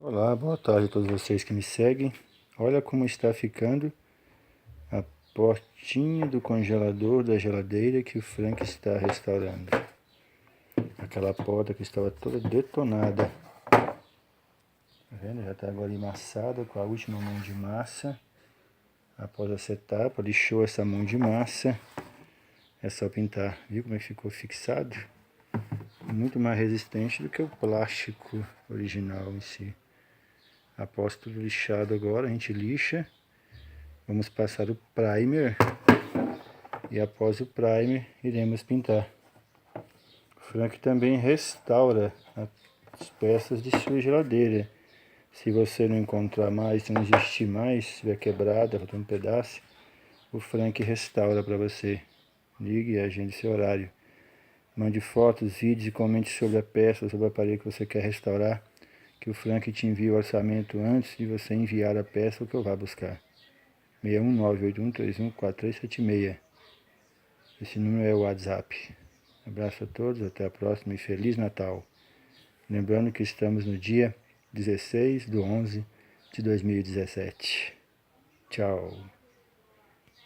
Olá, boa tarde a todos vocês que me seguem. Olha como está ficando a portinha do congelador da geladeira que o Frank está restaurando. Aquela porta que estava toda detonada. Tá vendo? Já está agora amassada com a última mão de massa. Após essa etapa, lixou essa mão de massa. É só pintar. Viu como é que ficou fixado? Muito mais resistente do que o plástico original em si. Após tudo lixado agora, a gente lixa. Vamos passar o primer. E após o primer, iremos pintar. O Frank também restaura as peças de sua geladeira. Se você não encontrar mais, se não existir mais, se estiver quebrada, faltando um pedaço, o Frank restaura para você. Ligue e agende seu horário. Mande fotos, vídeos e comente sobre a peça, sobre o aparelho que você quer restaurar, que o Frank te envia o orçamento antes de você enviar a peça ou que eu vá buscar. 61981314376. Esse número é o WhatsApp. Abraço a todos, até a próxima e Feliz Natal. Lembrando que estamos no dia 16/11/2017. Tchau.